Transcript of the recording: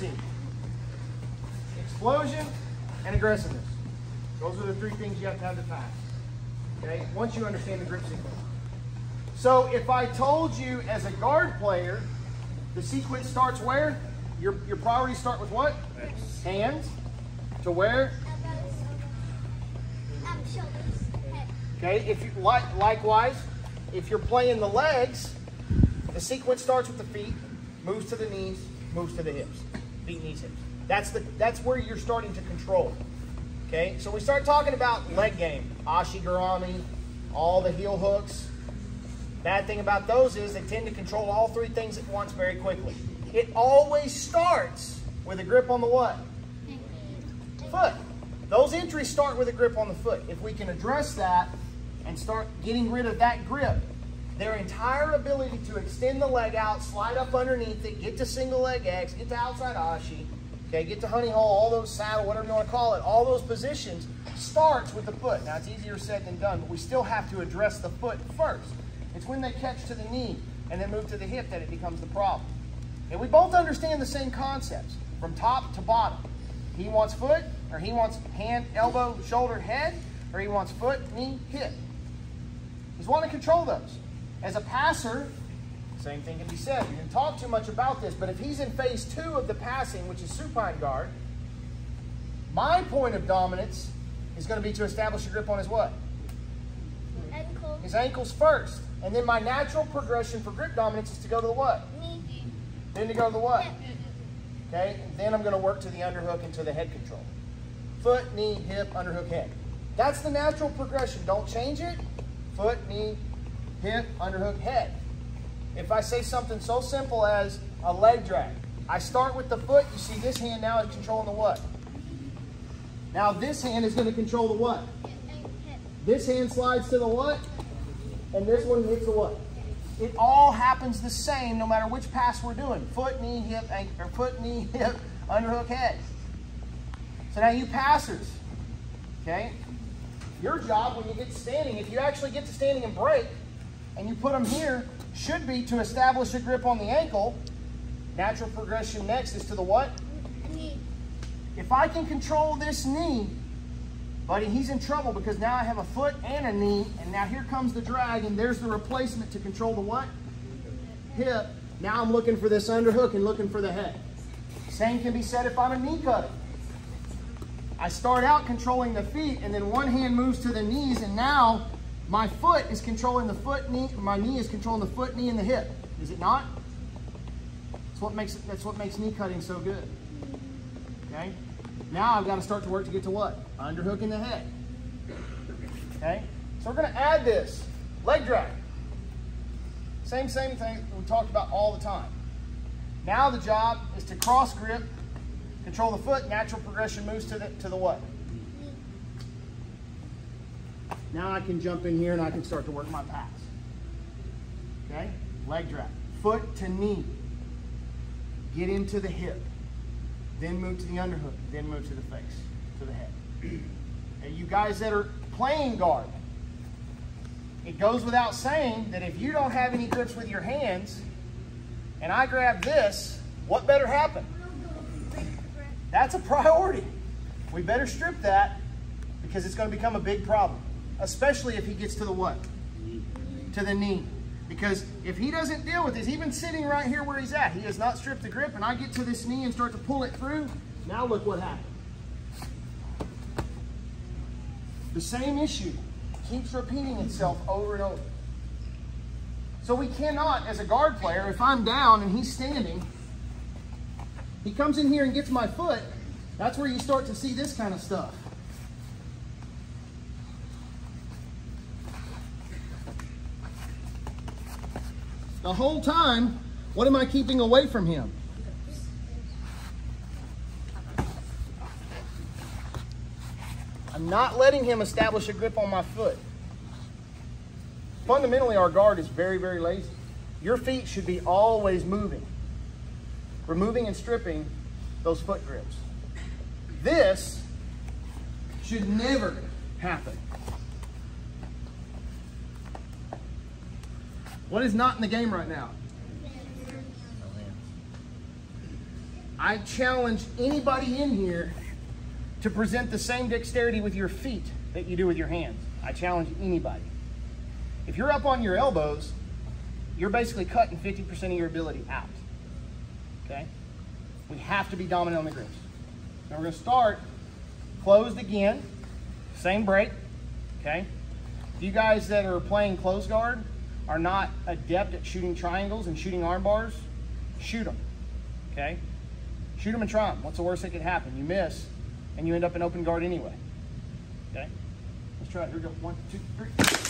sequence. Explosion and aggressiveness. Those are the three things you have to have to pass. Okay, once you understand the grip sequence. So if I told you as a guard player, the sequence starts where? Your priorities start with what? Hands. To where? Shoulders. Head. Okay, if you likewise, if you're playing the legs, the sequence starts with the feet, moves to the knees, moves to the hips. Feet, knees, hips. That's where you're starting to control. Okay, so we start talking about leg game, ashigarami, all the heel hooks. Bad thing about those is they tend to control all three things at once very quickly. It always starts with a grip on the what? Foot. Those entries start with a grip on the foot. If we can address that and start getting rid of that grip, their entire ability to extend the leg out, slide up underneath it, get to single leg X, get to outside ashi, okay, get to honey hole, all those saddle, whatever you want to call it, all those positions starts with the foot. Now it's easier said than done, but we still have to address the foot first. It's when they catch to the knee and then move to the hip that it becomes the problem. And we both understand the same concepts from top to bottom. He wants foot, or he wants hand, elbow, shoulder, head, or he wants foot, knee, hip. He's wanting to control those. As a passer, same thing can be said. We didn't talk too much about this, but if he's in phase 2 of the passing, which is supine guard, my point of dominance is going to be to establish a grip on his what? Ankle. His ankles first. And then my natural progression for grip dominance is to go to the what? Knee. Then to go to the what? Okay, then I'm going to work to the underhook and to the head control. Foot, knee, hip, underhook, head. That's the natural progression. Don't change it. Foot, knee, hip, underhook, head. If I say something so simple as a leg drag, I start with the foot. You see this hand now is controlling the what? Now this hand is going to control the what? This hand slides to the what? And this one hits the what? It all happens the same no matter which pass we're doing. Foot, knee, hip, ankle, or foot, knee, hip, underhook, head. So now you passers, okay? Your job when you get to standing, if you actually get to standing and break, and you put them here, should be to establish a grip on the ankle. Natural progression next is to the what? Knee. If I can control this knee, buddy, he's in trouble because now I have a foot and a knee, and now here comes the drag, and there's the replacement to control the what? Hip. Now I'm looking for this underhook and looking for the head. Same can be said if I'm a knee cutter. I start out controlling the feet, and then one hand moves to the knees, and now my foot is controlling the foot, knee, my knee is controlling the foot, knee, and the hip. Is it not? That's what makes knee cutting so good. Okay? Now I've got to start to work to get to what? Underhooking the head. Okay? So we're going to add this. Leg drag. Same thing we talked about all the time. Now the job is to cross grip, control the foot, natural progression moves to the what? Now I can jump in here and I can start to work my pass. Okay? Leg drag. Foot to knee. Get into the hip. Then move to the underhook. Then move to the face, to the head. Okay, you guys that are playing guard, it goes without saying that if you don't have any grips with your hands, and I grab this, what better happen? That's a priority. We better strip that because it's going to become a big problem, especially if he gets to the what? To the knee. Because if he doesn't deal with this, even sitting right here where he's at, he has not stripped the grip, and I get to this knee and start to pull it through, now look what happened. The same issue keeps repeating itself over and over. So we cannot, as a guard player, if I'm down and he's standing, he comes in here and gets my foot, that's where you start to see this kind of stuff. The whole time, what am I keeping away from him? I'm not letting him establish a grip on my foot. Fundamentally, our guard is very, very lazy. Your feet should be always moving, removing and stripping those foot grips. This should never happen. What is not in the game right now? I challenge anybody in here to present the same dexterity with your feet that you do with your hands. I challenge anybody. If you're up on your elbows, you're basically cutting 50% of your ability out. Okay? We have to be dominant on the grips. Now we're going to start closed again. Same break. Okay? If you guys that are playing closed guard are not adept at shooting triangles and shooting arm bars, shoot them. Okay? Shoot them and try them. What's the worst that could happen? You miss, and you end up in open guard anyway. Okay? Let's try it. Here we go. 1, 2, 3.